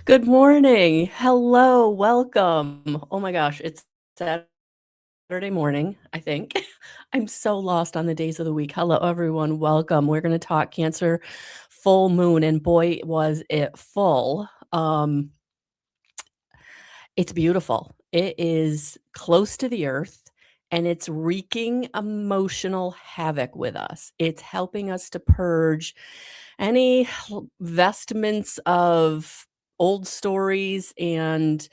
Good morning. Hello, welcome. Oh my gosh, it's Saturday morning, I think. I'm so lost on the days of the week. Hello, everyone. Welcome. We're going to talk Cancer full moon, and boy, was it full. It's beautiful. It is close to the earth and it's wreaking emotional havoc with us. It's helping us to purge any vestments of old stories and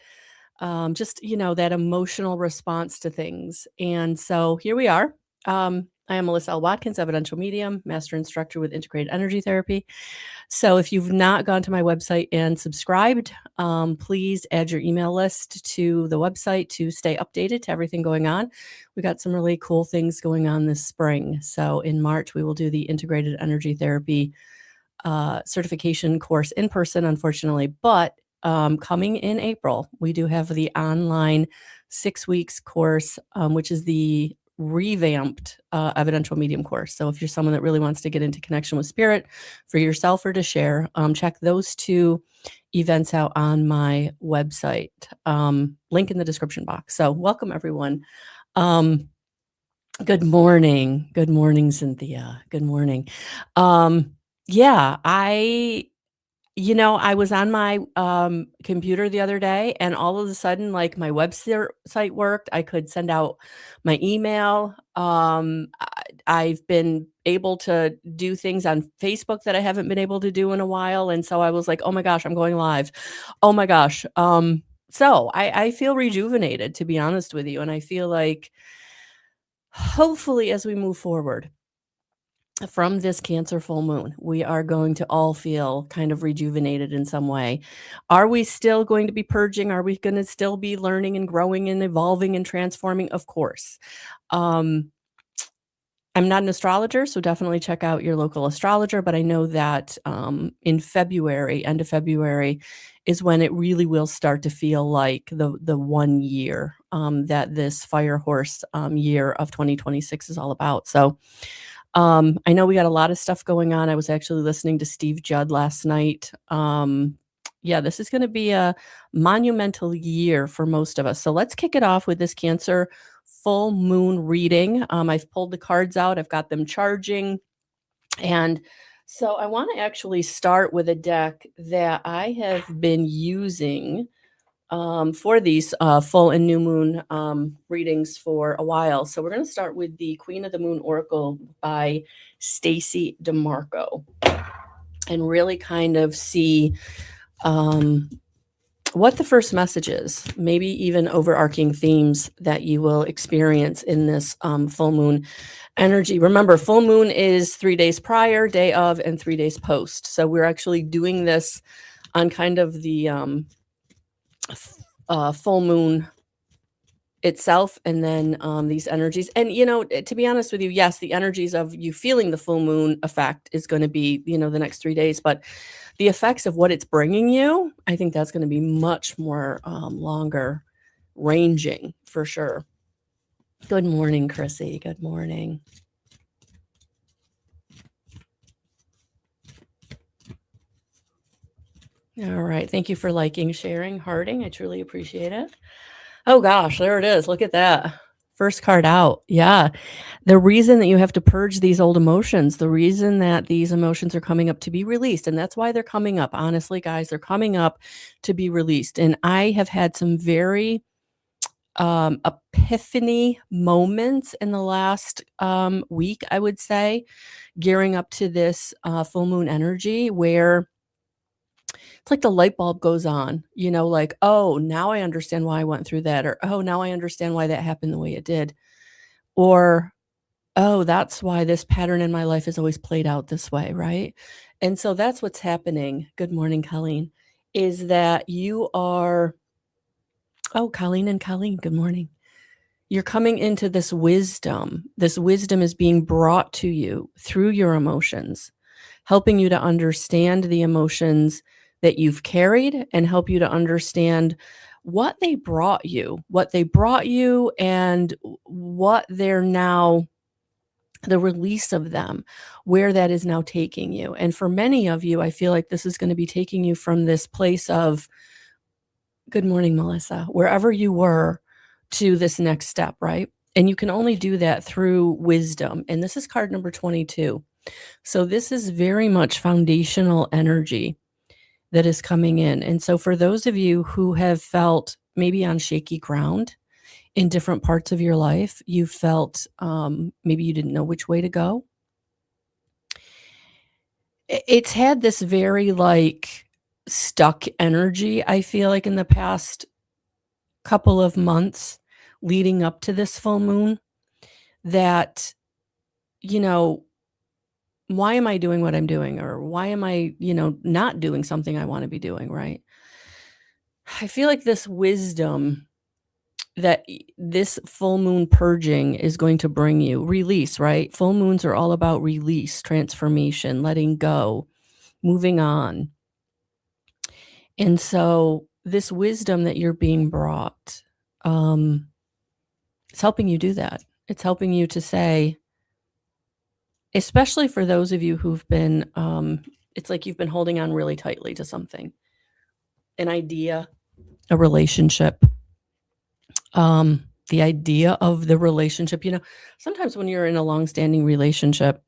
just that emotional response to things. And so here we are. I am Melissa L. Watkins, evidential medium, master instructor with integrated energy therapy. So if you've not gone to my website and subscribed, please add your email list to the website to stay updated to everything going on. We got some really cool things going on this spring. So in March, we will do the integrated energy therapy certification course in person, unfortunately, but coming in April, we do have the online 6 weeks course, which is the revamped evidential medium course. So if you're someone that really wants to get into connection with spirit for yourself or to share, check those two events out on my website. Link in the description box. So welcome, everyone. Good morning. Good morning, Cynthia. Good morning. Yeah, I was on my computer the other day and all of a sudden, like my website worked. I could send out my email. I've been able to do things on Facebook that I haven't been able to do in a while. And so I was like, oh my gosh, I'm going live. Oh my gosh. So I feel rejuvenated, to be honest with you. And I feel like hopefully as we move forward from this Cancer full moon, we are going to all feel kind of rejuvenated in some way. Are we still going to be purging? Are we going to still be learning and growing and evolving and transforming? Of course. I'm not an astrologer, so definitely check out your local astrologer. But I know that in February, end of February, is when it really will start to feel like the 1 year that this fire horse year of 2026 is all about. So I know we got a lot of stuff going on. I was actually listening to Steve Judd last night. Yeah, this is going to be a monumental year for most of us. So let's kick it off with this Cancer full moon reading. I've pulled the cards out. I've got them charging. And so I want to actually start with a deck that I have been using for these full and new moon readings for a while. So we're going to start with the Queen of the Moon Oracle by Stacey DeMarco and really kind of see what the first message is, maybe even overarching themes that you will experience in this full moon energy. Remember, full moon is 3 days prior, day of, and 3 days post. So we're actually doing this on kind of the full moon itself and then these energies. And, to be honest with you, yes, the energies of you feeling the full moon effect is going to be, the next 3 days. But the effects of what it's bringing you, I think that's going to be much more longer ranging for sure. Good morning, Chrissy. Good morning. All right. Thank you for liking, sharing, hearting. I truly appreciate it. Oh gosh, there it is. Look at that. First card out. Yeah. The reason that you have to purge these old emotions, the reason that these emotions are coming up to be released, and that's why they're coming up. Honestly, guys, they're coming up to be released. And I have had some very epiphany moments in the last week, I would say, gearing up to this full moon energy where it's like the light bulb goes on, like, oh, now I understand why I went through that, or oh, now I understand why that happened the way it did, or oh, that's why this pattern in my life has always played out this way, right? And so that's what's happening. Good morning, Colleen. Is that you are, oh, Colleen and Colleen, good morning. You're coming into this wisdom. This wisdom is being brought to you through your emotions, helping you to understand the emotions that you've carried and help you to understand what they brought you, and what they're now the release of them, where that is now taking you. And for many of you, I feel like this is going to be taking you from this place of, good morning, Melissa, wherever you were, to this next step, right? And you can only do that through wisdom. And this is card number 22. So this is very much foundational energy that is coming in. And so for those of you who have felt maybe on shaky ground in different parts of your life, you felt maybe you didn't know which way to go. It's had this very like stuck energy, I feel like, in the past couple of months leading up to this full moon, that, you know, why am I doing what I'm doing? Or why am I, not doing something I want to be doing, right? I feel like this wisdom that this full moon purging is going to bring you, release, right? Full moons are all about release, transformation, letting go, moving on. And so this wisdom that you're being brought, it's helping you do that. It's helping you to say, especially for those of you who've been, it's like you've been holding on really tightly to something, an idea, a relationship, the idea of the relationship. Sometimes when you're in a long-standing relationship,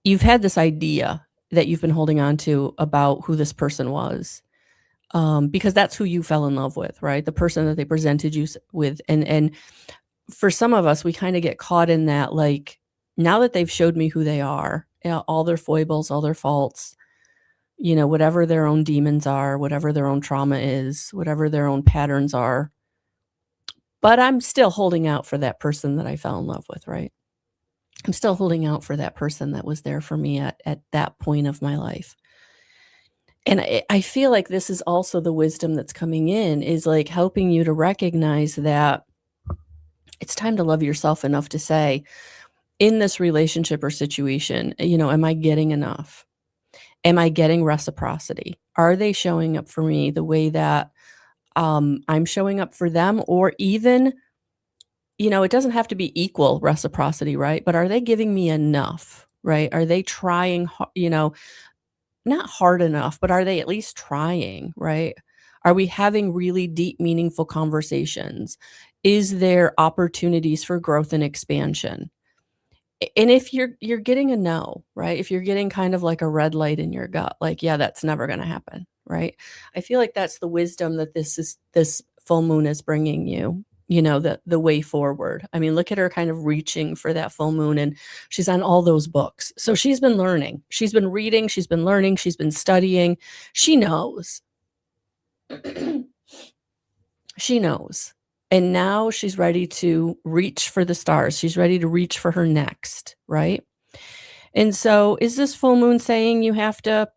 you've had this idea that you've been holding on to about who this person was, because that's who you fell in love with, right? The person that they presented you with. And for some of us, we kind of get caught in that, like, now that they've showed me who they are, all their foibles, all their faults, whatever their own demons are, whatever their own trauma is, whatever their own patterns are, but I'm still holding out for that person that I fell in love with, right? I'm still holding out for that person that was there for me at that point of my life. And I feel like this is also the wisdom that's coming in, is like helping you to recognize that it's time to love yourself enough to say, in this relationship or situation, am I getting enough? Am I getting reciprocity? Are they showing up for me the way that I'm showing up for them? Or even, it doesn't have to be equal reciprocity, right? But are they giving me enough, right? Are they trying, not hard enough, but are they at least trying, right? Are we having really deep, meaningful conversations? Is there opportunities for growth and expansion? And if you're getting a no, right? If you're getting kind of like a red light in your gut, like, yeah, that's never going to happen, right? I feel like that's the wisdom that this full moon is bringing you, the way forward. I mean, look at her kind of reaching for that full moon, and she's on all those books. So she's been learning, she's been reading, she's been learning, she's been studying. She knows. She knows. And now she's ready to reach for the stars. She's ready to reach for her next, right? And so is this full moon saying you have to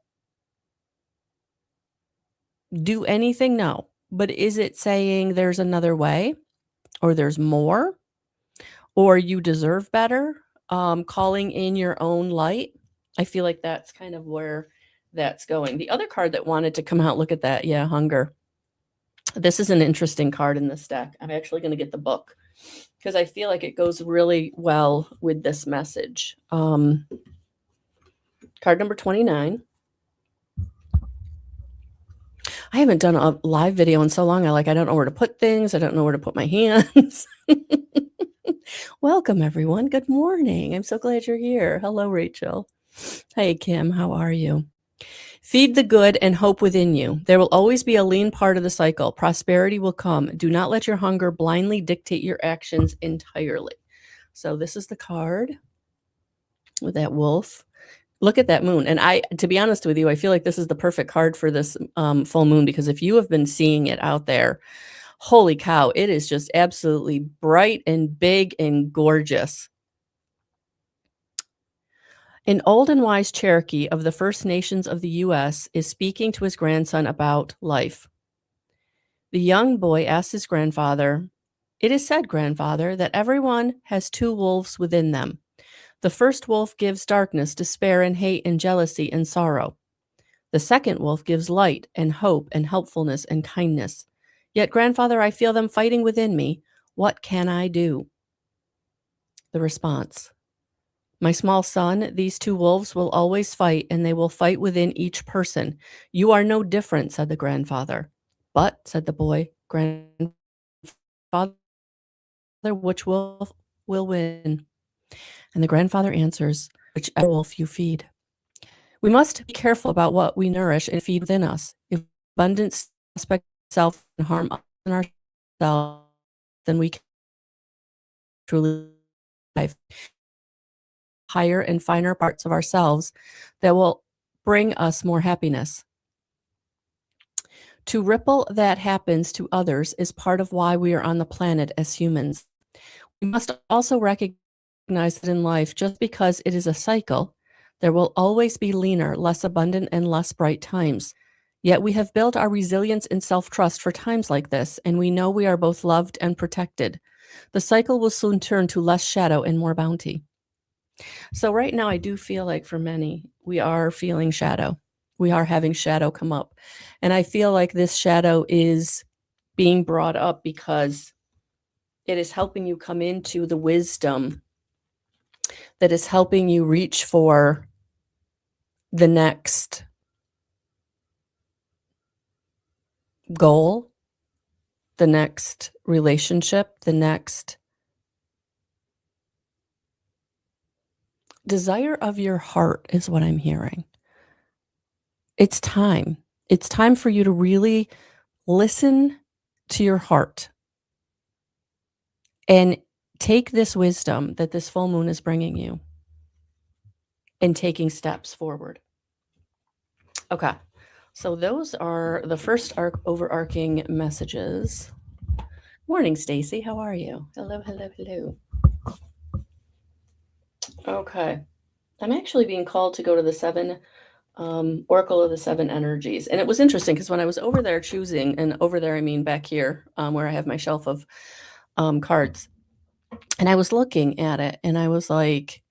do anything? No. But is it saying there's another way, or there's more, or you deserve better? Calling in your own light. I feel like that's kind of where that's going. The other card that wanted to come out, look at that. Yeah, hunger. This is an interesting card in this deck. I'm actually going to get the book because I feel like it goes really well with this message. Card number 29. I haven't done a live video in so long. I don't know where to put things. I don't know where to put my hands. Welcome, everyone. Good morning. I'm so glad you're here. Hello, Rachel. Hey, Kim. How are you? Feed the good and hope within you. There will always be a lean part of the cycle. Prosperity will come. Do not let your hunger blindly dictate your actions entirely. So this is the card with that wolf. Look at that moon. And to be honest with you, I feel like this is the perfect card for this full moon, because if you have been seeing it out there, holy cow, it is just absolutely bright and big and gorgeous. An old and wise Cherokee of the First Nations of the U.S. is speaking to his grandson about life. The young boy asks his grandfather, "It is said, grandfather, that everyone has two wolves within them. The first wolf gives darkness, despair, and hate, and jealousy, and sorrow. The second wolf gives light, and hope, and helpfulness, and kindness. Yet, grandfather, I feel them fighting within me. What can I do?" The response: "My small son, these two wolves will always fight, and they will fight within each person. You are no different," said the grandfather. "But," said the boy, "Grandfather, which wolf will win?" And the grandfather answers, "Whichever wolf you feed." We must be careful about what we nourish and feed within us. If abundance aspect self and harm us and ourselves, then we can truly live higher and finer parts of ourselves that will bring us more happiness. To ripple that happens to others is part of why we are on the planet as humans. We must also recognize that in life, just because it is a cycle, there will always be leaner, less abundant, and less bright times. Yet we have built our resilience and self-trust for times like this, and we know we are both loved and protected. The cycle will soon turn to less shadow and more bounty. So right now, I do feel like for many, we are feeling shadow. We are having shadow come up. And I feel like this shadow is being brought up because it is helping you come into the wisdom that is helping you reach for the next goal, the next relationship, the next desire of your heart is what I'm hearing. It's time. It's time for you to really listen to your heart and take this wisdom that this full moon is bringing you and taking steps forward. Okay. So those are the first overarching messages. Morning, Stacy. How are you? Hello, hello, hello. Okay. I'm actually being called to go to the seven Oracle of the Seven Energies. And it was interesting because when I was over there choosing, and over there I mean back here where I have my shelf of cards, and I was looking at it and I was like,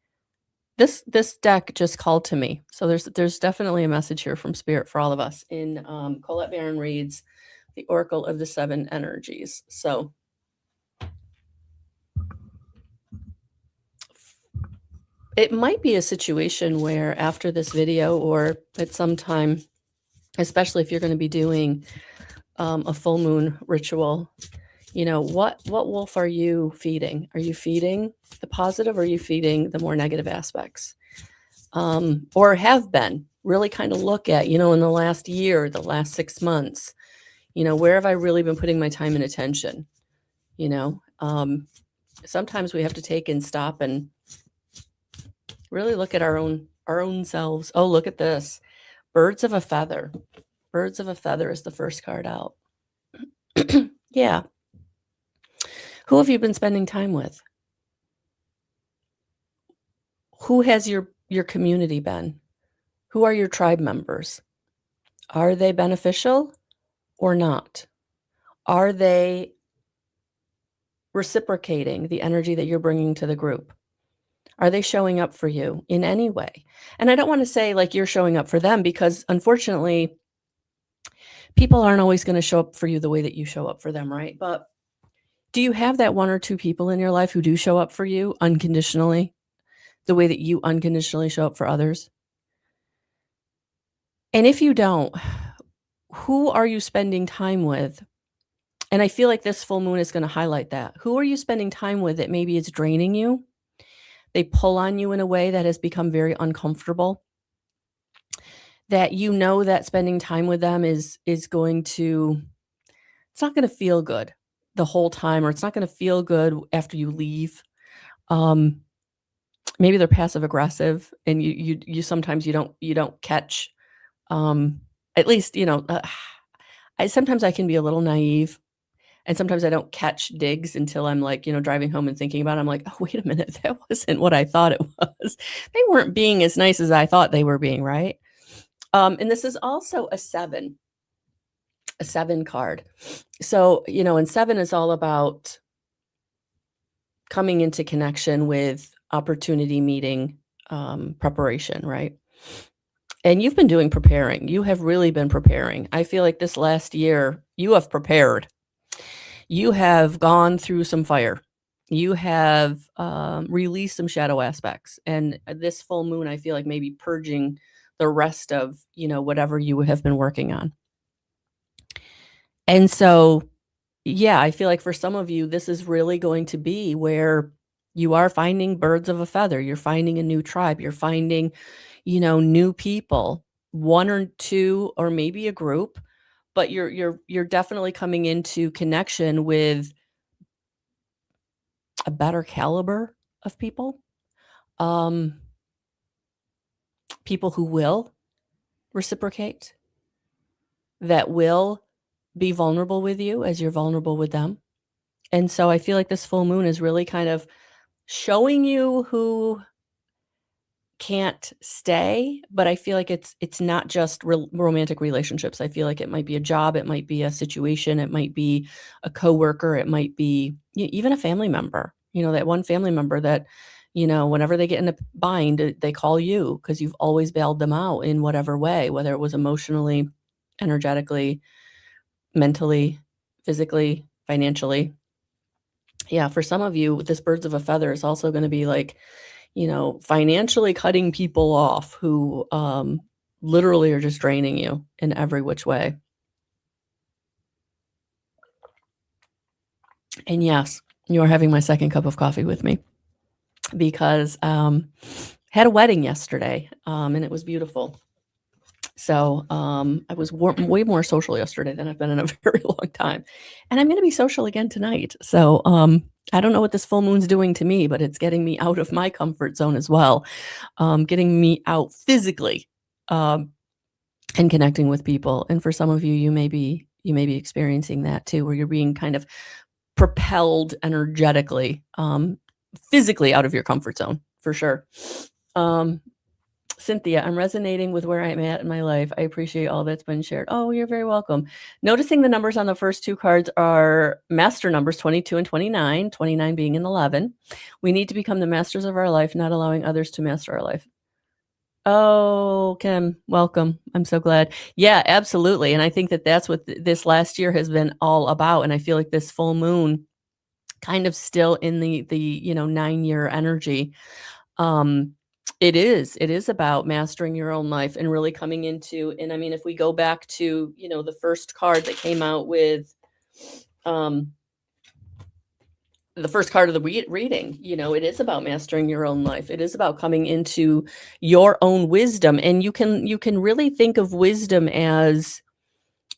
this deck just called to me. So there's definitely a message here from Spirit for all of us in Colette Baron Reed's The Oracle of the Seven Energies. So it might be a situation where after this video or at some time, especially if you're going to be doing a full moon ritual, you know, what wolf are you feeding? Are you feeding the positive or are you feeding the more negative aspects? Or have been really kind of look at, you know, in the last year, the last 6 months, you know, where have I really been putting my time and attention? You know, sometimes we have to take and stop and really look at our own selves. Oh, look at this. Birds of a feather. Birds of a feather is the first card out. Yeah. Who have you been spending time with? Who has your community been? Who are your tribe members? Are they beneficial or not? Are they reciprocating the energy that you're bringing to the group? Are they showing up for you in any way? And I don't want to say like you're showing up for them because unfortunately, people aren't always going to show up for you the way that you show up for them, right? But do you have that one or two people in your life who do show up for you unconditionally, the way that you unconditionally show up for others? And if you don't, who are you spending time with? And I feel like this full moon is going to highlight that. Who are you spending time with that maybe is draining you? They pull on you in a way that has become very uncomfortable. That you know that spending time with them is going to, it's not going to feel good the whole time, or it's not going to feel good after you leave. Maybe they're passive aggressive, and you sometimes you don't catch. At least you know. Sometimes I can be a little naive. And sometimes I don't catch digs until I'm like, you know, driving home and thinking about it. I'm like, oh, wait a minute, that wasn't what I thought it was. They weren't being as nice as I thought they were being, right? And this is also a seven card. So, you know, and seven is all about coming into connection with opportunity meeting preparation, right? And you've been doing preparing. You have really been preparing. I feel like this last year, you have prepared. You have gone through some fire. You have released some shadow aspects, and this full moon, I feel like maybe purging the rest of whatever you have been working on. And so, yeah, I feel like for some of you, this is really going to be where you are finding birds of a feather. You're finding a new tribe. You're finding, new people, one or two, or maybe a group, but you're definitely coming into connection with a better caliber of people. Um, People who will reciprocate, that will be vulnerable with you as you're vulnerable with them. And so I feel like this full moon is really kind of showing you who can't stay, but I feel like it's not just romantic relationships. I feel like it might be a job, it might be a situation, it might be a coworker, it might be even a family member. That one family member that, whenever they get in a bind, they call you because you've always bailed them out in whatever way, whether it was emotionally, energetically, mentally, physically, financially. Yeah, for some of you, this birds of a feather is also going to be like, financially cutting people off who literally are just draining you in every which way. And yes, you are having my second cup of coffee with me because had a wedding yesterday and it was beautiful. So I was way more social yesterday than I've been in a very long time. And I'm going to be social again tonight. So I don't know what this full moon's doing to me, but it's getting me out of my comfort zone as well, getting me out physically um, and connecting with people. And for some of you, you may be experiencing that too, where you're being kind of propelled energetically, physically out of your comfort zone for sure. Cynthia, I'm resonating with where I'm at in my life. I appreciate all that's been shared. Oh, you're very welcome. Noticing the numbers on the first two cards are master numbers, 22 and 29, 29 being an 11. We need to become the masters of our life, not allowing others to master our life. Oh, Kim, welcome. I'm so glad. Yeah, absolutely. And I think that that's what this last year has been all about. And I feel like this full moon kind of still in the 9-year energy. It is about mastering your own life and really coming into, and I mean, if we go back to, the first card that came out with, the first card of the reading, it is about mastering your own life. It is about coming into your own wisdom. And you can really think of wisdom as,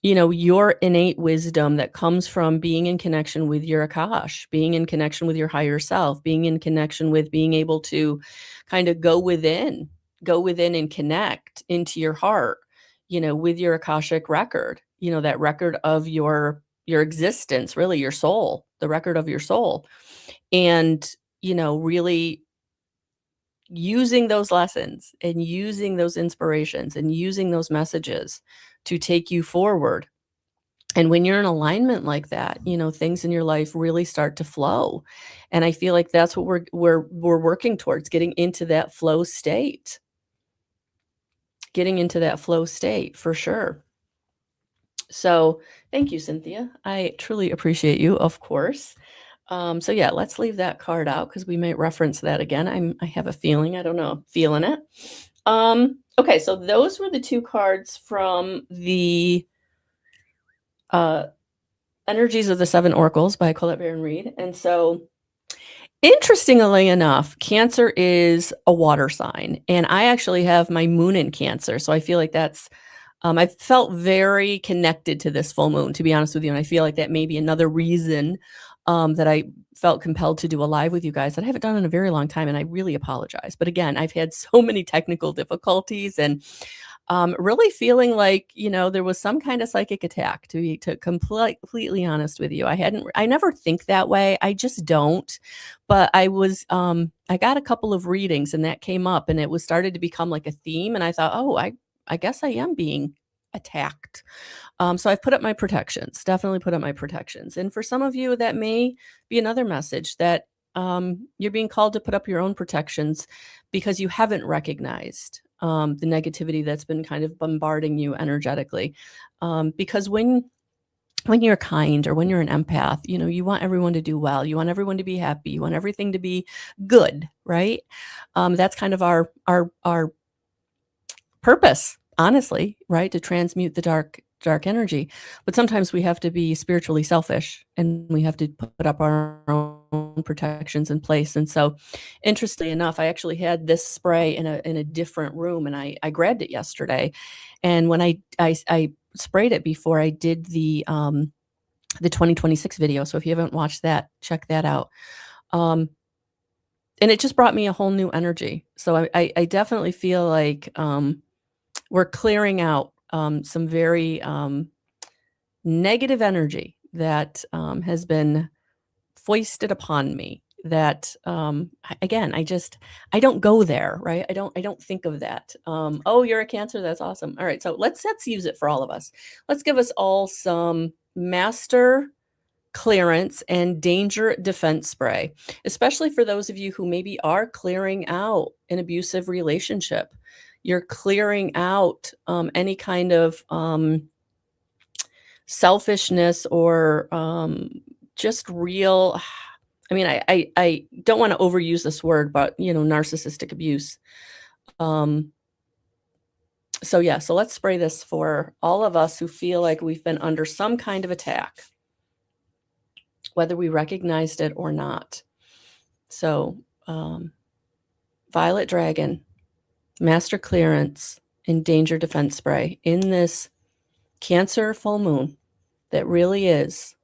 your innate wisdom that comes from being in connection with your Akash, being in connection with your higher self, being in connection with being able to kind of go within and connect into your heart, with your Akashic record, that record of your existence, really your soul, the record of your soul. And, really using those lessons and using those inspirations and using those messages to take you forward. And when you're in alignment like that, things in your life really start to flow. And I feel like that's what we're working towards, getting into that flow state. Getting into that flow state for sure. So thank you, Cynthia. I truly appreciate you, of course. So yeah, let's leave that card out because we might reference that again. I have a feeling, I don't know, feeling it. Okay, so those were the two cards from the Energies of the Seven Oracles by Colette Baron Reed. And so interestingly enough, Cancer is a water sign, and I actually have my moon in Cancer. So I feel like that's I felt very connected to this full moon, to be honest with you. And I feel like that may be another reason that I felt compelled to do a live with you guys that I haven't done in a very long time. And I really apologize. But again, I've had so many technical difficulties and really feeling like, there was some kind of psychic attack, to be completely honest with you. I never think that way. I just don't. But I got a couple of readings and that came up and it was started to become like a theme. And I thought, oh, I guess I am being attacked. So I've put up my protections, definitely put up my protections. And for some of you, that may be another message that you're being called to put up your own protections because you haven't recognized the negativity that's been kind of bombarding you energetically. Because when when you're kind or when you're an empath, you want everyone to do well. You want everyone to be happy. You want everything to be good, right? That's kind of our purpose, honestly, right? To transmute the dark energy. But sometimes we have to be spiritually selfish and we have to put up our own protections in place. And so, interestingly enough, I actually had this spray in a different room, and I grabbed it yesterday. And when I sprayed it before I did the 2026 video. So if you haven't watched that, check that out. And it just brought me a whole new energy. So I definitely feel like we're clearing out some very negative energy that has been foisted upon me. That again, I don't go there, right? I don't think of that. Oh, you're a Cancer. That's awesome. All right, so let's use it for all of us. Let's give us all some master clearance and danger defense spray, especially for those of you who maybe are clearing out an abusive relationship. You're clearing out any kind of selfishness or just real. I mean, I don't want to overuse this word, but narcissistic abuse. So yeah, so let's spray this for all of us who feel like we've been under some kind of attack, whether we recognized it or not. So, Violet Dragon, Master Clearance, and Danger Defense Spray in this Cancer full moon that really is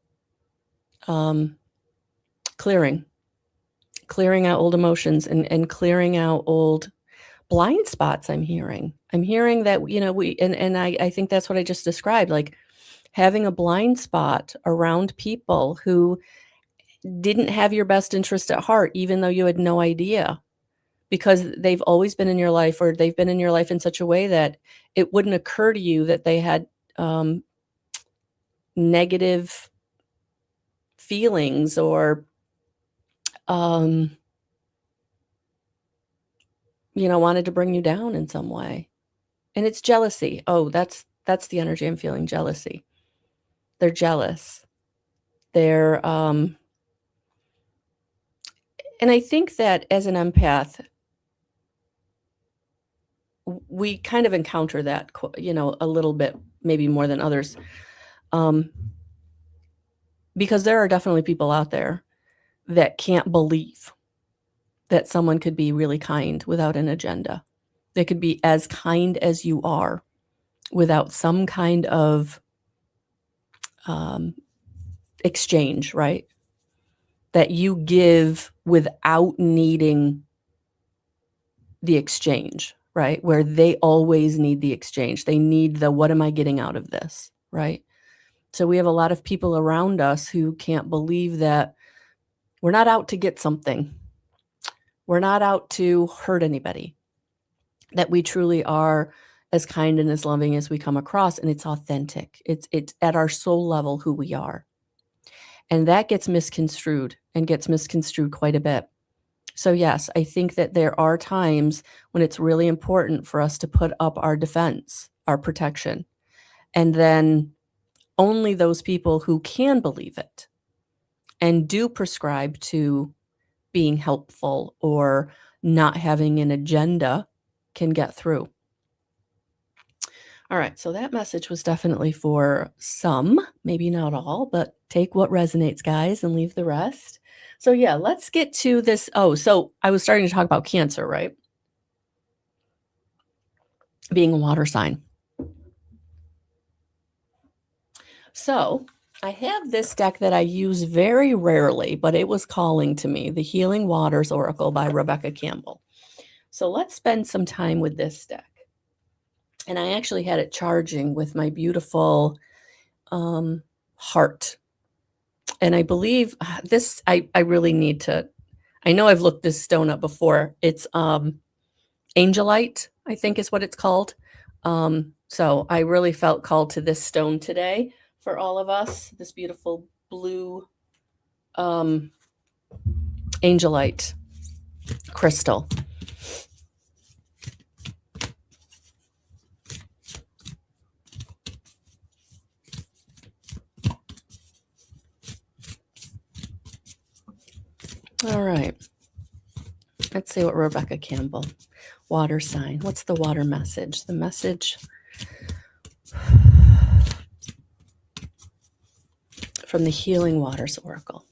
clearing out old emotions and clearing out old blind spots. I'm hearing that, I think that's what I just described, like having a blind spot around people who didn't have your best interest at heart, even though you had no idea, because they've always been in your life, or they've been in your life in such a way that it wouldn't occur to you that they had negative feelings or wanted to bring you down in some way. And it's jealousy. Oh, that's the energy I'm feeling, jealousy. They're jealous. They're and I think that as an empath, we kind of encounter that, a little bit, maybe more than others. Because there are definitely people out there that can't believe that someone could be really kind without an agenda. They could be as kind as you are without some kind of exchange, right? That you give without needing the exchange, right? Where they always need the exchange. They need the, what am I getting out of this, right? So we have a lot of people around us who can't believe that we're not out to get something. We're not out to hurt anybody. That we truly are as kind and as loving as we come across, and it's authentic. It's at our soul level who we are. And that gets misconstrued quite a bit. So yes, I think that there are times when it's really important for us to put up our defense, our protection, and then only those people who can believe it and do prescribe to being helpful or not having an agenda can get through. All right, so that message was definitely for some, maybe not all, but take what resonates, guys, and leave the rest. So yeah, let's get to this. Oh, so I was starting to talk about Cancer, right? Being a water sign. So I have this deck that I use very rarely, but it was calling to me, the Healing Waters Oracle by Rebecca Campbell. So let's spend some time with this deck. And I actually had it charging with my beautiful heart. And I believe this, I really need to, I know I've looked this stone up before. It's Angelite, I think is what it's called. So I really felt called to this stone today for all of us, this beautiful blue Angelite crystal. Let's see what Rebecca Campbell, water sign. What's the water message? The message from the Healing Waters Oracle.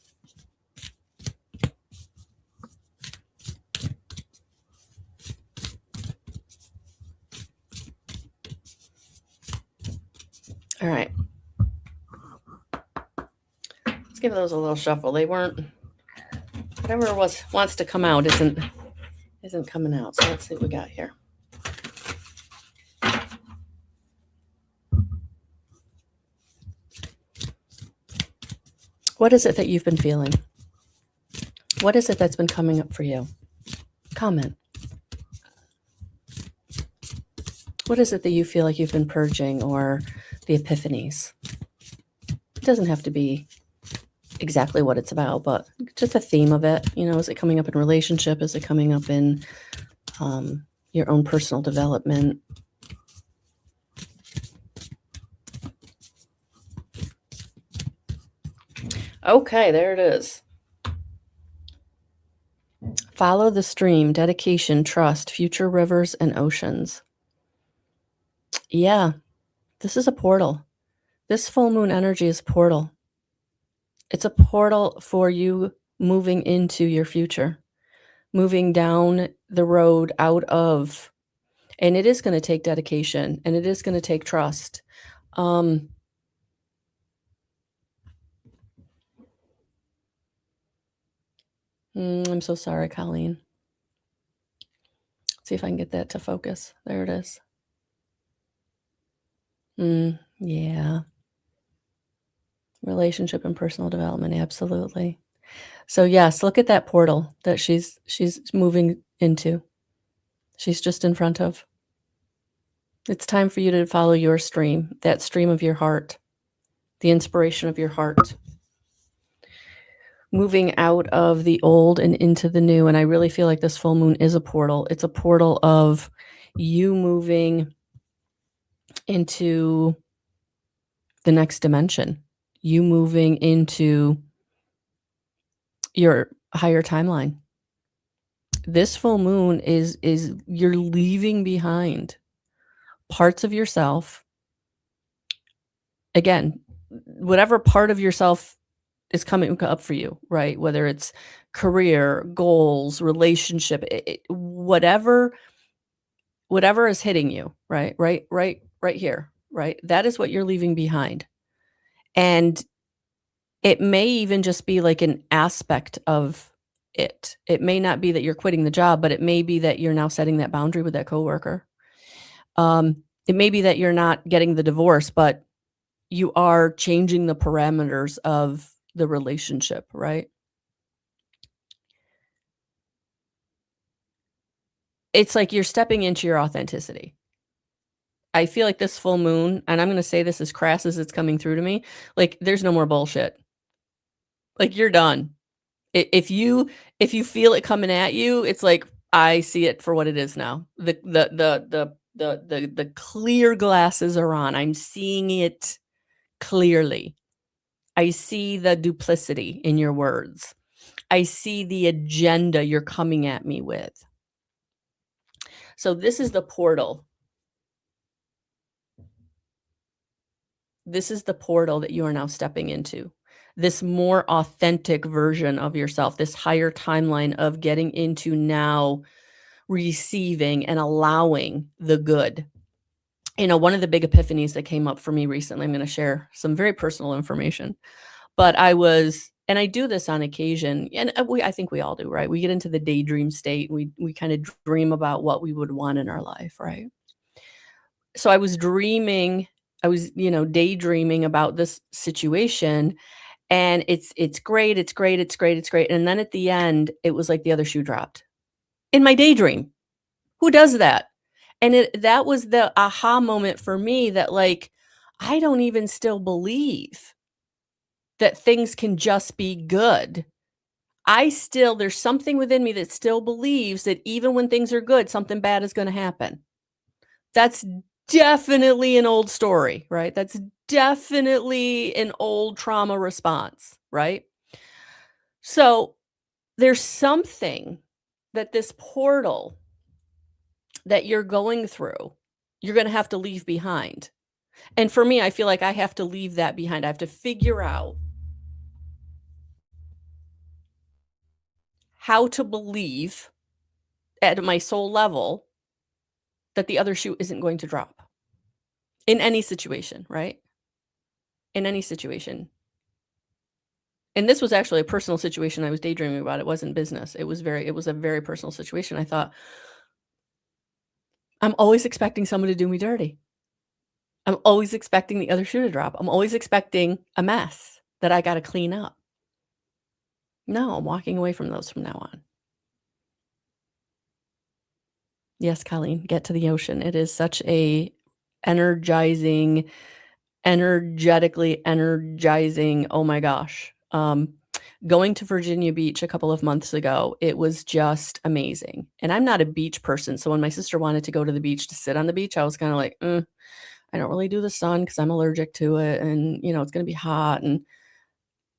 All right. Let's give those a little shuffle. They weren't, whatever wants to come out isn't coming out. So let's see what we got here. What is it that you've been feeling? What is it that's been coming up for you? Comment. What is it that you feel like you've been purging, or the epiphanies? It doesn't have to be exactly what it's about, but just a theme of it. Is it coming up in relationship? Is it coming up in your own personal development? Okay, there it is. Follow the stream, dedication, trust, future rivers and oceans. Yeah, this is a portal. This full moon energy is a portal. It's a portal for you moving into your future, moving down the road out of, and it is going to take dedication, and it is going to take trust. I'm so sorry, Colleen. Let's see if I can get that to focus. There it is. Yeah. Relationship and personal development, absolutely. So yes, look at that portal that she's moving into. She's just in front of. It's time for you to follow your stream, that stream of your heart, the inspiration of your heart. Moving out of the old and into the new. And I really feel like this full moon is a portal. It's a portal of you moving into the next dimension, you moving into your higher timeline. This full moon is you're leaving behind parts of yourself. Again, whatever part of yourself is coming up for you, right? Whether it's career, goals, relationship, whatever is hitting you, right here, right? That is what you're leaving behind. And it may even just be like an aspect of it. It may not be that you're quitting the job, but it may be that you're now setting that boundary with that coworker. It may be that you're not getting the divorce, but you are changing the parameters of the relationship, right? It's like you're stepping into your authenticity. I feel like this full moon, and I'm going to say this as crass as it's coming through to me, like there's no more bullshit. Like you're done. If you feel it coming at you, it's like I see it for what it is now. The clear glasses are on. I'm seeing it clearly. I see the duplicity in your words. I see the agenda you're coming at me with. So this is the portal. This is the portal that you are now stepping into. This more authentic version of yourself, this higher timeline of getting into now receiving and allowing the good. One of the big epiphanies that came up for me recently, I'm going to share some very personal information, but and I do this on occasion, and I think we all do, right? We get into the daydream state. We kind of dream about what we would want in our life, right? So I was daydreaming about this situation, and it's great. And then at the end, it was like the other shoe dropped in my daydream. Who does that? And that was the aha moment for me, that like, I don't even still believe that things can just be good. There's something within me that still believes that even when things are good, something bad is going to happen. That's definitely an old story, right? That's definitely an old trauma response, right? So there's something that this portal that you're going through, you're gonna have to leave behind. And for me, I feel like I have to leave that behind. I have to figure out how to believe at my soul level that the other shoe isn't going to drop in any situation, right? In any situation. And this was actually a personal situation I was daydreaming about. It wasn't business. It was a very personal situation. I thought, I'm always expecting someone to do me dirty. I'm always expecting the other shoe to drop. I'm always expecting a mess that I got to clean up. No, I'm walking away from those from now on. Yes, Colleen, get to the ocean. It is such a energizing, energetically energizing, oh my gosh. Going to Virginia Beach a couple of months ago, it was just amazing. And I'm not a beach person, so when my sister wanted to go to the beach to sit on the beach, I was kinda like, I don't really do the sun because 'cause I'm allergic to it and, it's gonna be hot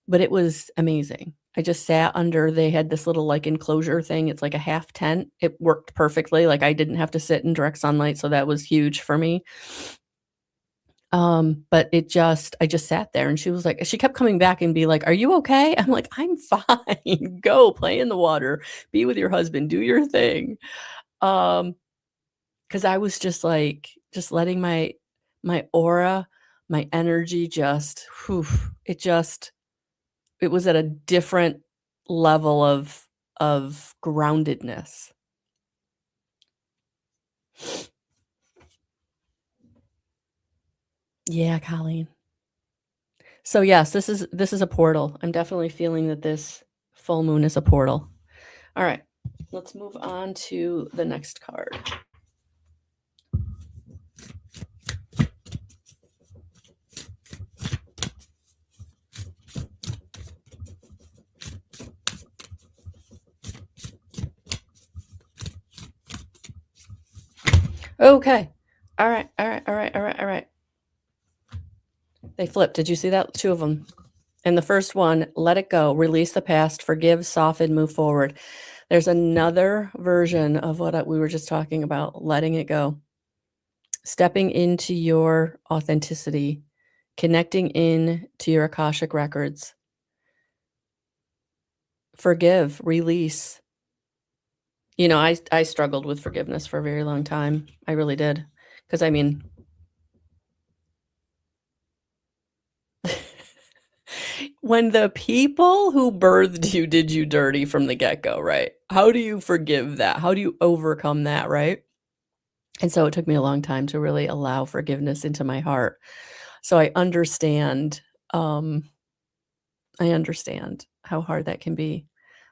but it was amazing. I just sat under they had this little, like, enclosure thing, it's like a half tent. It worked perfectly, like, I didn't have to sit in direct sunlight, so that was huge for me. But I just sat there and she kept coming back and be like, "Are you okay?" I'm like, "I'm fine. Go play in the water, be with your husband, do your thing." Um, because I was just like, just letting my aura, my energy just, whew, it was at a different level of groundedness. Yeah, Colleen. So yes, this is a portal. I'm definitely feeling that this full moon is a portal. All right, let's move on to the next card. Okay. All right, all right, all right, all right, all right. They flipped. Did you see that? Two of them. And the first one, let it go, release the past, forgive, soften, move forward. There's another version of what we were just talking about, letting it go, stepping into your authenticity, connecting in to your Akashic records. Forgive, release. I struggled with forgiveness for a very long time. I really did. Because I mean, when the people who birthed you did you dirty from the get-go, right? How do you forgive that? How do you overcome that, right? And so it took me a long time to really allow forgiveness into my heart. So I understand how hard that can be.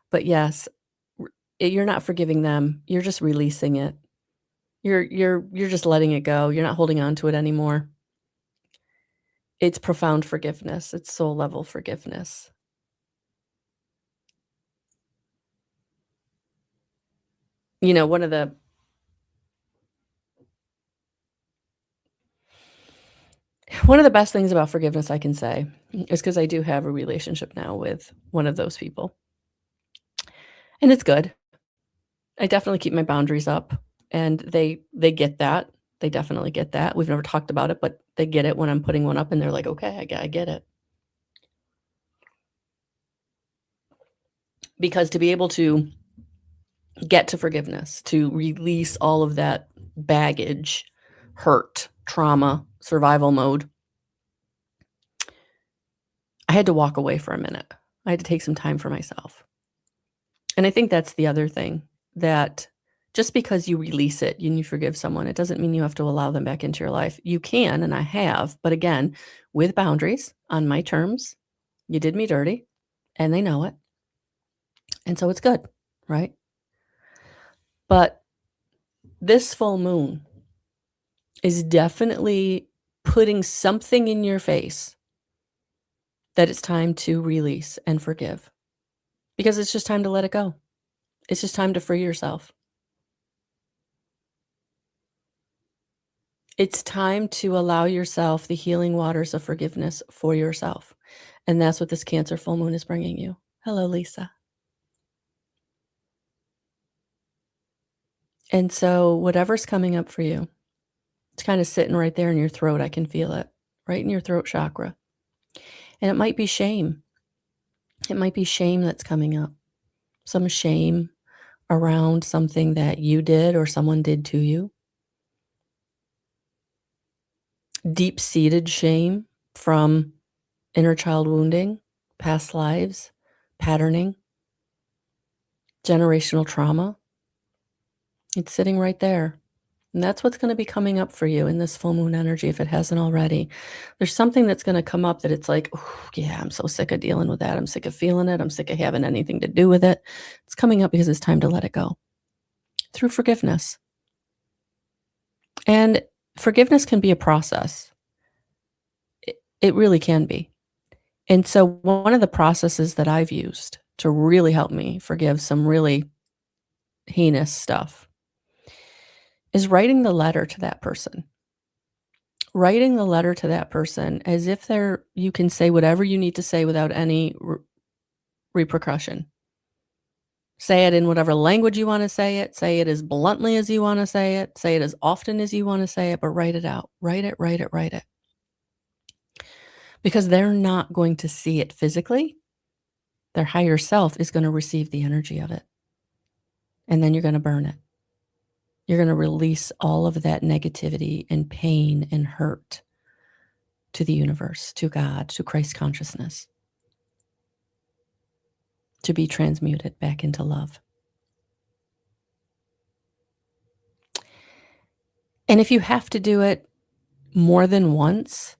But yes, you're not forgiving them. You're just releasing it. You're just letting it go. You're not holding on to it anymore. It's profound forgiveness. It's soul level forgiveness. You know, one of the best things about forgiveness I can say is because I do have a relationship now with one of those people, and it's good. I definitely keep my boundaries up, and they get that. They definitely get that. We've never talked about it, but they get it when I'm putting one up, and they're like, "Okay, I get it." Because to be able to get to forgiveness, to release all of that baggage, hurt, trauma, survival mode, I had to walk away for a minute. I had to take some time for myself. And I think that's the other thing, that just because you release it and you forgive someone, it doesn't mean you have to allow them back into your life. You can, and I have, but again, with boundaries on my terms. You did me dirty, and they know it. And so it's good, right? But this full moon is definitely putting something in your face that it's time to release and forgive, because it's just time to let it go. It's just time to free yourself. It's time to allow yourself the healing waters of forgiveness for yourself. And that's what this Cancer full moon is bringing you. Hello, Lisa. And so whatever's coming up for you, it's kinda sitting right there in your throat, I can feel it, right in your throat chakra. And it might be shame. It might be shame that's coming up. Some shame around something that you did or someone did to you. Deep-seated shame from inner child wounding, past lives, patterning, generational trauma. It's sitting right there. And that's what's gonna be coming up for you in this full moon energy if it hasn't already. There's something that's gonna come up that it's like, "Ooh, yeah, I'm so sick of dealing with that. I'm sick of feeling it. I'm sick of having anything to do with it." It's coming up because it's time to let it go through forgiveness. And forgiveness can be a process. It really can be. And so one of the processes that I've used to really help me forgive some really heinous stuff is writing the letter to that person. Writing the letter to that person as if they're you can say whatever you need to say without any repercussion. Say it in whatever language you wanna say it as bluntly as you wanna say it as often as you wanna say it, but write it out. Write it, write it, write it. Because they're not going to see it physically. Their higher self is gonna receive the energy of it, and then you're gonna burn it. You're gonna release all of that negativity and pain and hurt to the universe, to God, to Christ consciousness, to be transmuted back into love. And if you have to do it more than once,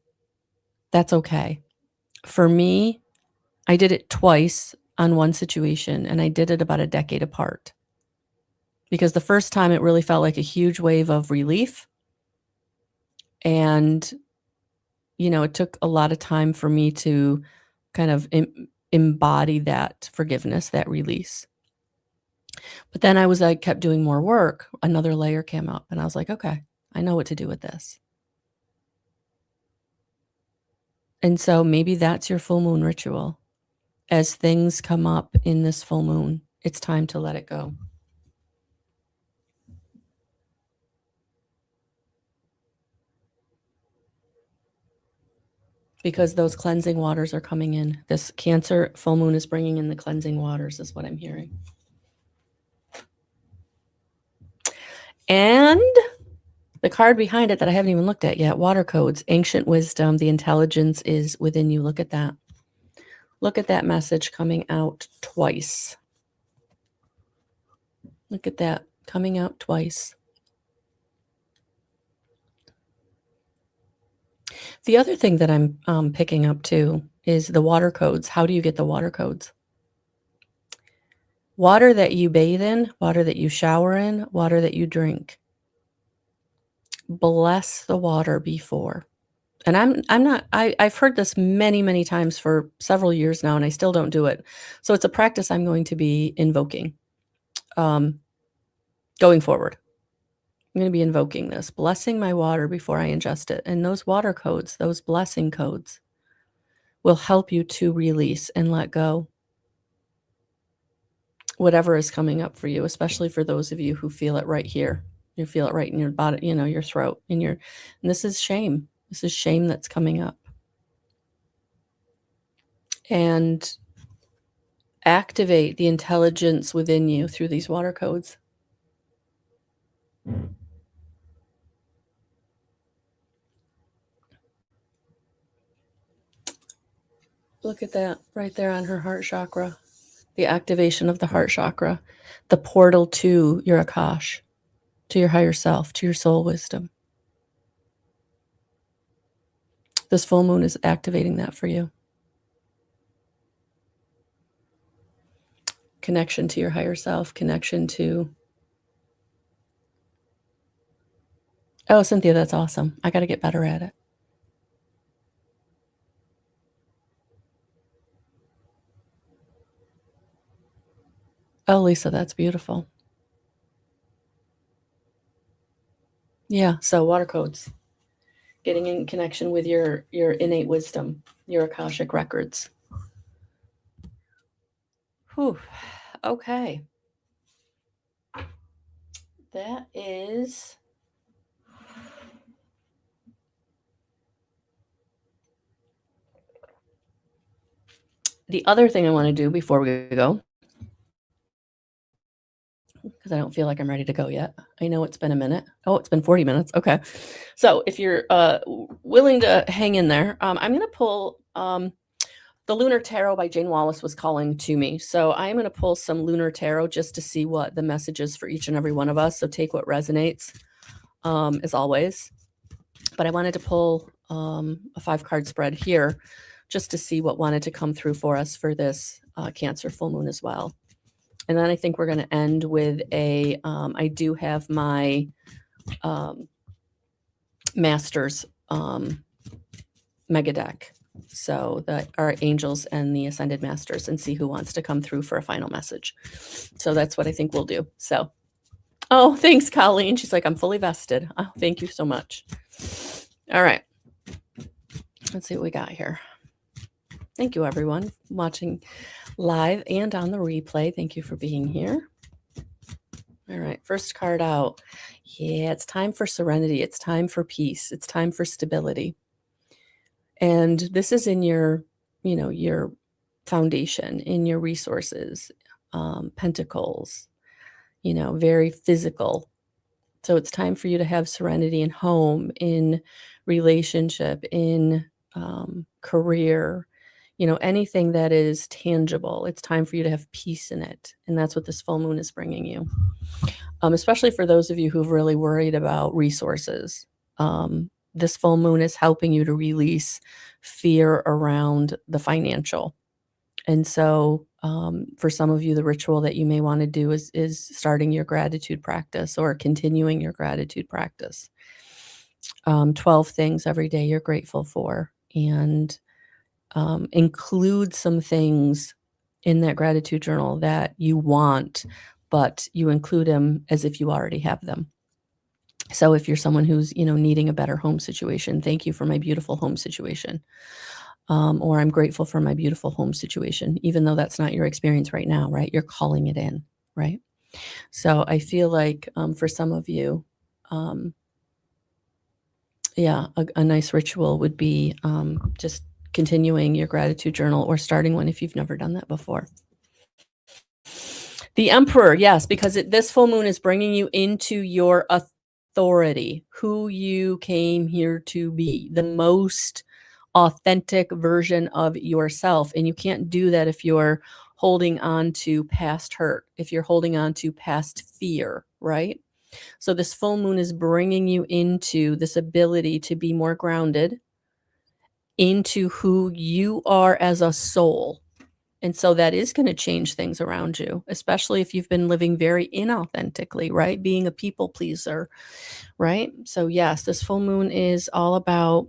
that's okay. For me, I did it twice on one situation, and I did it about a decade apart. Because the first time it really felt like a huge wave of relief, and, it took a lot of time for me to kind of embody that forgiveness, that release. But then I kept doing more work, another layer came up, and I was like, "Okay, I know what to do with this." And so maybe that's your full moon ritual. As things come up in this full moon, it's time to let it go. Because those cleansing waters are coming in. This Cancer full moon is bringing in the cleansing waters, is what I'm hearing. And the card behind it that I haven't even looked at yet, water codes, ancient wisdom, the intelligence is within you. Look at that. Look at that message coming out twice. Look at that coming out twice. The other thing that I'm picking up too is the water codes. How do you get the water codes? Water that you bathe in, water that you shower in, water that you drink. Bless the water before. And I'm not I've heard this many, many times for several years now, and I still don't do it. So it's a practice I'm going to be invoking, um, going forward. I'm gonna be invoking this, blessing my water before I ingest it. And those water codes, those blessing codes will help you to release and let go whatever is coming up for you, especially for those of you who feel it right here. You feel it right in your body, your throat, and this is shame. This is shame that's coming up. And activate the intelligence within you through these water codes. Look at that right there on her heart chakra. The activation of the heart chakra, the portal to your Akash, to your higher self, to your soul wisdom. This full moon is activating that for you. Connection to your higher self, connection to. Oh, Cynthia, that's awesome. I got to get better at it. Oh, Lisa, that's beautiful. Yeah, so water codes. Getting in connection with your innate wisdom, your Akashic records. Whew. Okay. that is the other thing I want to do before we go, because I don't feel like I'm ready to go yet. I know it's been a minute. Oh, it's been 40 minutes. Okay. So if you're willing to hang in there, I'm going to pull the Lunar Tarot by Jane Wallace was calling to me. So I'm going to pull some Lunar Tarot just to see what the message is for each and every one of us. So take what resonates, as always. But I wanted to pull a 5-card spread here just to see what wanted to come through for us for this Cancer full moon as well. And then I think we're going to end with I do have my Masters mega deck. So that are angels and the ascended masters, and see who wants to come through for a final message. So that's what I think we'll do. So, oh, thanks, Colleen. She's like, I'm fully vested. Oh, thank you so much. All right. Let's see what we got here. Thank you, everyone, watching live and on the replay. Thank you for being here. All right. First card out. Yeah, it's time for serenity. It's time for peace. It's time for stability. And this is in your, your foundation, in your resources, pentacles, very physical. So it's time for you to have serenity in home, in relationship, in career, anything that is tangible. It's time for you to have peace in it. And that's what this full moon is bringing you. Especially for those of you who've really worried about resources. This full moon is helping you to release fear around the financial. And so for some of you, the ritual that you may want to do is starting your gratitude practice or continuing your gratitude practice. 12 things every day you're grateful for, and include some things in that gratitude journal that you want, but you include them as if you already have them. So if you're someone who's, needing a better home situation, thank you for my beautiful home situation. Or I'm grateful for my beautiful home situation, even though that's not your experience right now, right? You're calling it in, right? So I feel like for some of you, a nice ritual would be just continuing your gratitude journal or starting one if you've never done that before. The Emperor, yes, because this full moon is bringing you into your authority, who you came here to be, the most authentic version of yourself. And you can't do that if you're holding on to past hurt, if you're holding on to past fear, right? So this full moon is bringing you into this ability to be more grounded into who you are as a soul. And so that is going to change things around you, especially if you've been living very inauthentically, right? Being a people pleaser, right? So yes, this full moon is all about,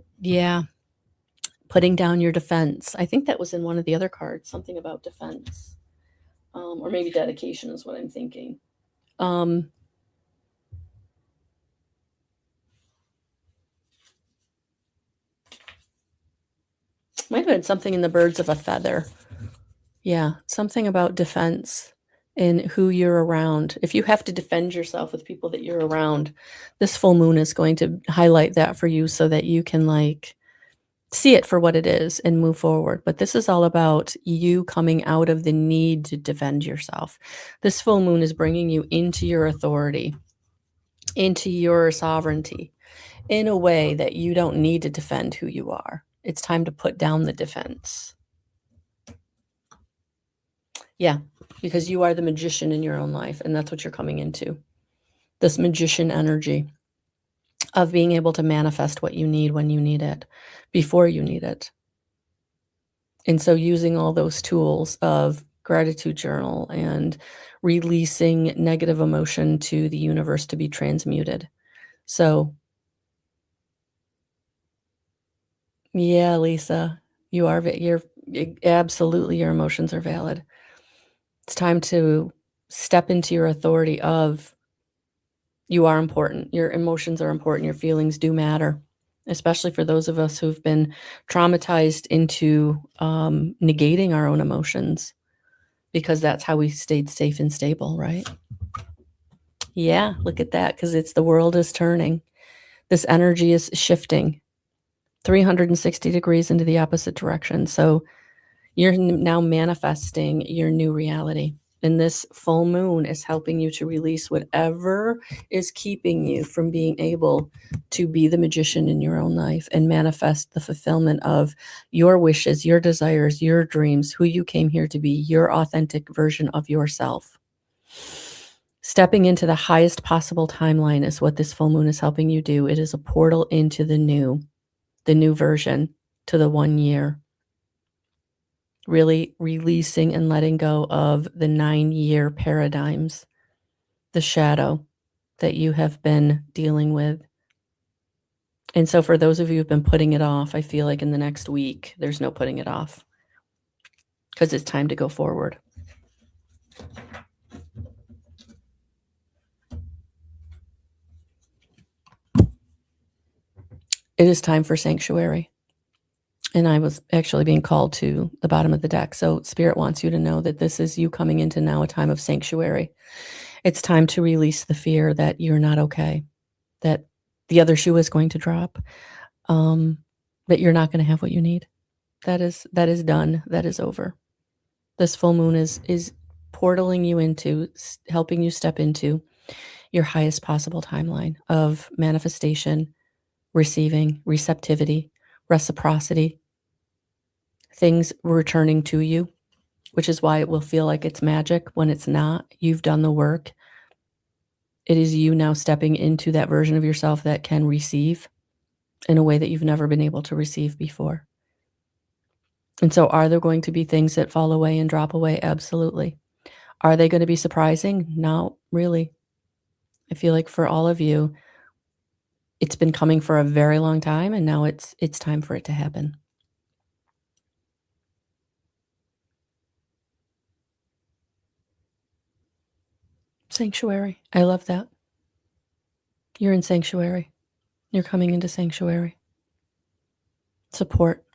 putting down your defense. I think that was in one of the other cards, something about defense. Or maybe dedication is what I'm thinking. Might have been something in the birds of a feather. Yeah, something about defense and who you're around. If you have to defend yourself with people that you're around, this full moon is going to highlight that for you so that you can see it for what it is and move forward. But this is all about you coming out of the need to defend yourself. This full moon is bringing you into your authority, into your sovereignty, in a way that you don't need to defend who you are. It's time to put down the defense. Yeah, because you are the magician in your own life, and that's what you're coming into. This magician energy of being able to manifest what you need when you need it, before you need it. And so using all those tools of gratitude journal and releasing negative emotion to the universe to be transmuted. So yeah, Lisa, you're absolutely, your emotions are valid. It's time to step into your authority of you are important. Your emotions are important. Your feelings do matter, especially for those of us who've been traumatized into negating our own emotions, because that's how we stayed safe and stable, right? Yeah, look at that, because it's the world is turning. This energy is shifting 360 degrees into the opposite direction. So you're now manifesting your new reality. And this full moon is helping you to release whatever is keeping you from being able to be the magician in your own life and manifest the fulfillment of your wishes, your desires, your dreams, who you came here to be, your authentic version of yourself. Stepping into the highest possible timeline is what this full moon is helping you do. It is a portal into the new version, to the 1 year. Really releasing and letting go of the 9-year paradigms, the shadow that you have been dealing with. And so for those of you who've been putting it off, I feel like in the next week, there's no putting it off, because it's time to go forward. It is time for sanctuary. And I was actually being called to the bottom of the deck. So Spirit wants you to know that this is you coming into now a time of sanctuary. It's time to release the fear that you're not okay, that the other shoe is going to drop, that you're not going to have what you need. That is done. That is over. This full moon is portaling you into, helping you step into your highest possible timeline of manifestation, receiving, receptivity, reciprocity, things returning to you, which is why it will feel like it's magic when it's not. You've done the work. It is you now stepping into that version of yourself that can receive in a way that you've never been able to receive before. And so are there going to be things that fall away and drop away? Absolutely. Are they going to be surprising? No, really. I feel like for all of you, it's been coming for a very long time, and now it's time for it to happen. Sanctuary. I love that. You're in sanctuary. You're coming into sanctuary. Support,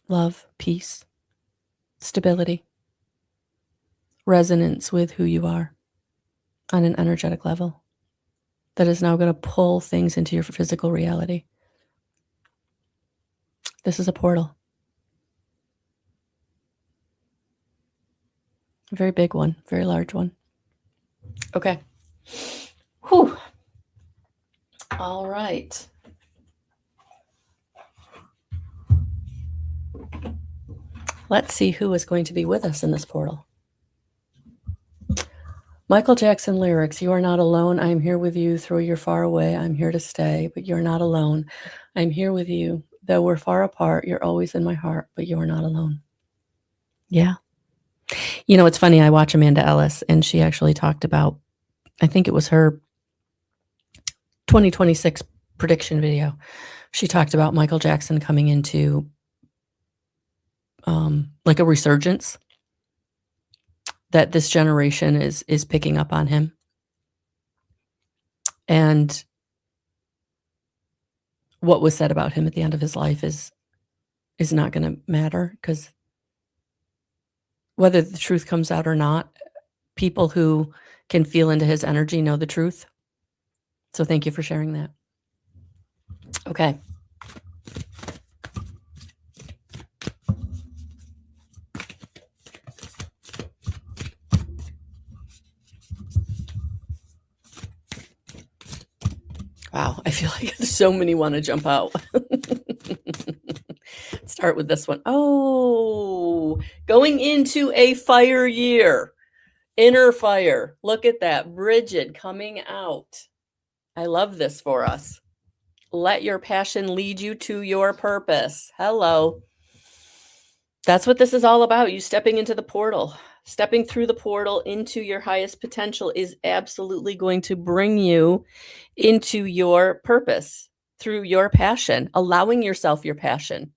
love, peace, stability, resonance with who you are on an energetic level that is now going to pull things into your physical reality. This is a portal. A very big one, very large one. Okay. Whew. All right. Let's see who is going to be with us in this portal. Michael Jackson lyrics, "You are not alone. I am here with you. Though you're far away, I'm here to stay, but you're not alone. I'm here with you. Though we're far apart, you're always in my heart, but you're not alone." Yeah. You know, it's funny. I watch Amanda Ellis, and she actually talked about, I think it was her 2026 prediction video. She talked about Michael Jackson coming into like a resurgence, that this generation is picking up on him. And what was said about him at the end of his life is not going to matter, because whether the truth comes out or not, people who can feel into his energy know the truth. So thank you for sharing that. Okay. Wow, I feel like so many want to jump out. Start with this one. Oh, going into a fire year. Inner fire. Look at that. Bridget coming out. I love this for us. Let your passion lead you to your purpose. Hello. That's what this is all about. You stepping into the portal. Stepping through the portal into your highest potential is absolutely going to bring you into your purpose through your passion, allowing yourself your passion.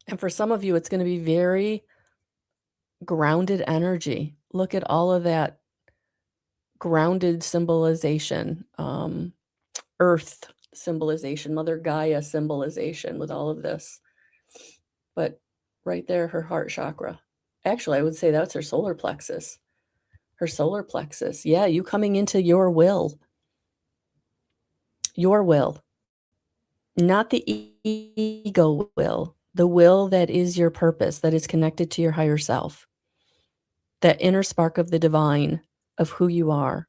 And for some of you, it's going to be very grounded energy. Look at all of that grounded symbolization, earth symbolization, Mother Gaia symbolization with all of this. but right there, her heart chakra. Actually, I would say that's her solar plexus. Her solar plexus. Yeah, you coming into your will. Your will. Not the ego will. The will that is your purpose, that is connected to your higher self. That inner spark of the divine of who you are.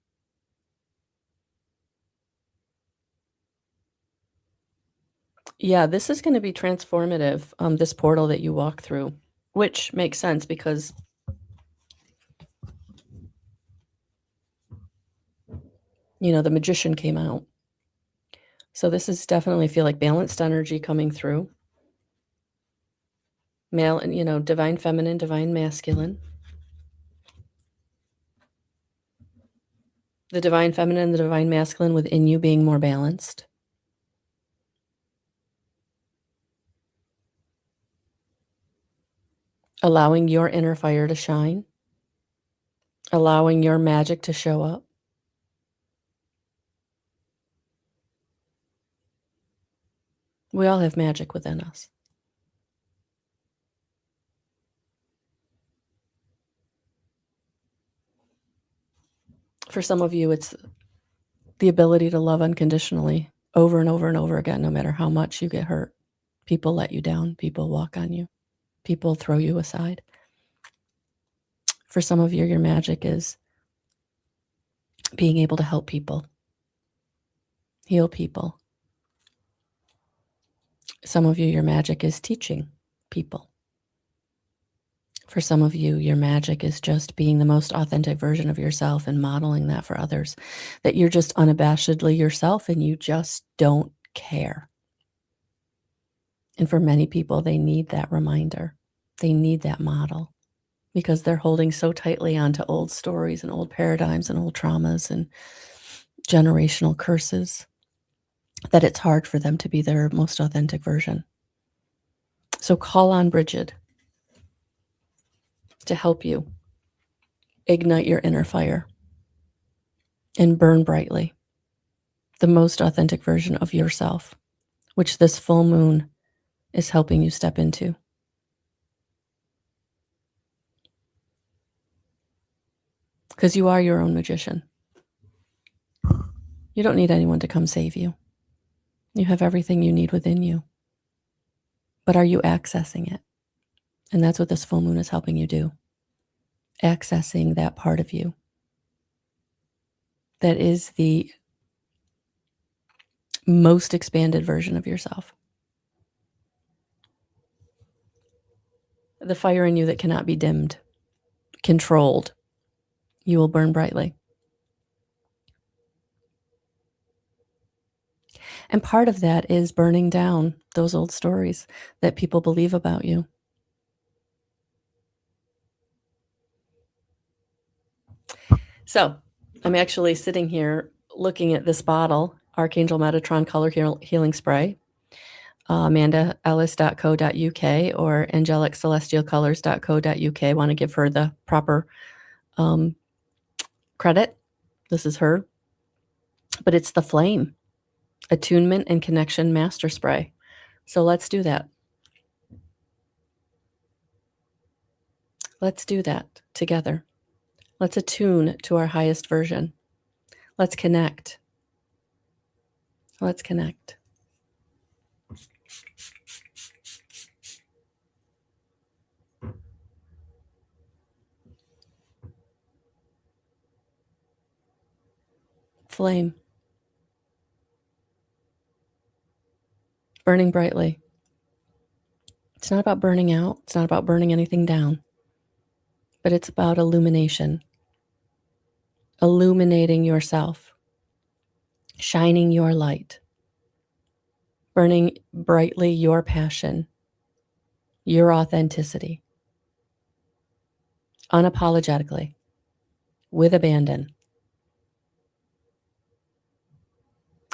Yeah, this is gonna be transformative, this portal that you walk through, which makes sense because the magician came out. So this is definitely feel like balanced energy coming through. Male and, divine feminine, divine masculine. The divine feminine and the divine masculine within you being more balanced. Allowing your inner fire to shine. Allowing your magic to show up. We all have magic within us. For some of you, it's the ability to love unconditionally over and over and over again, no matter how much you get hurt. People let you down. People walk on you. People throw you aside. For some of you, your magic is being able to help people, heal people. Some of you, your magic is teaching people. For some of you, your magic is just being the most authentic version of yourself and modeling that for others, that you're just unabashedly yourself and you just don't care. And for many people, they need that reminder. They need that model because they're holding so tightly onto old stories and old paradigms and old traumas and generational curses that it's hard for them to be their most authentic version. So call on Bridget to help you ignite your inner fire and burn brightly the most authentic version of yourself, which this full moon is helping you step into. Because you are your own magician. You don't need anyone to come save you. You have everything you need within you. But are you accessing it? And that's what this full moon is helping you do. Accessing that part of you that is the most expanded version of yourself. The fire in you that cannot be dimmed, controlled. You will burn brightly. And part of that is burning down those old stories that people believe about you. So I'm actually sitting here looking at this bottle, Archangel Metatron Color Healing Spray, amandaellis.co.uk or angeliccelestialcolors.co.uk. Want to give her the proper credit. This is her. But it's the Flame Attunement and Connection Master Spray. So let's do that. Let's do that together. Let's attune to our highest version. Let's connect. Let's connect. Flame. Burning brightly. It's not about burning out. It's not about burning anything down. But it's about illumination. Illuminating yourself. Shining your light. Burning brightly your passion. Your authenticity. Unapologetically. With abandon.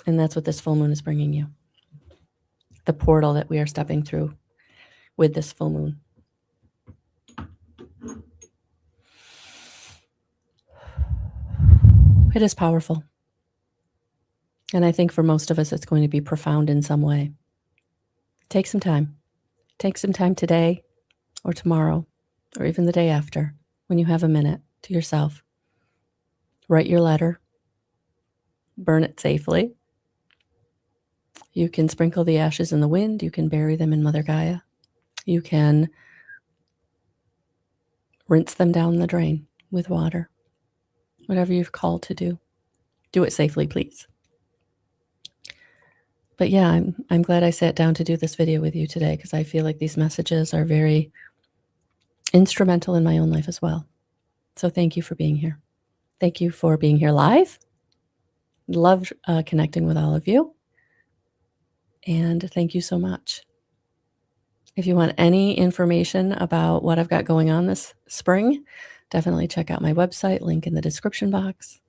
And that's what this full moon is bringing you. The portal that we are stepping through with this full moon. It is powerful. And I think for most of us, it's going to be profound in some way. Take some time. Take some time today or tomorrow or even the day after when you have a minute to yourself. Write your letter. Burn it safely. You can sprinkle the ashes in the wind. You can bury them in Mother Gaia. You can rinse them down the drain with water. Whatever you're called to do. Do it safely, please. But yeah, I'm glad I sat down to do this video with you today because I feel like these messages are very instrumental in my own life as well. So thank you for being here. Thank you for being here live. Loved connecting with all of you. And thank you so much. If you want any information about what I've got going on this spring, definitely check out my website, link in the description box.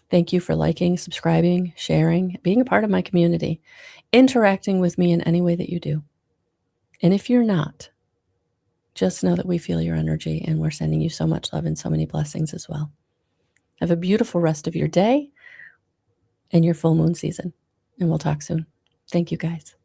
Thank you for liking, subscribing, sharing, being a part of my community, interacting with me in any way that you do. And if you're not, just know that we feel your energy and we're sending you so much love and so many blessings as well. Have a beautiful rest of your day and your full moon season. And we'll talk soon. Thank you, guys.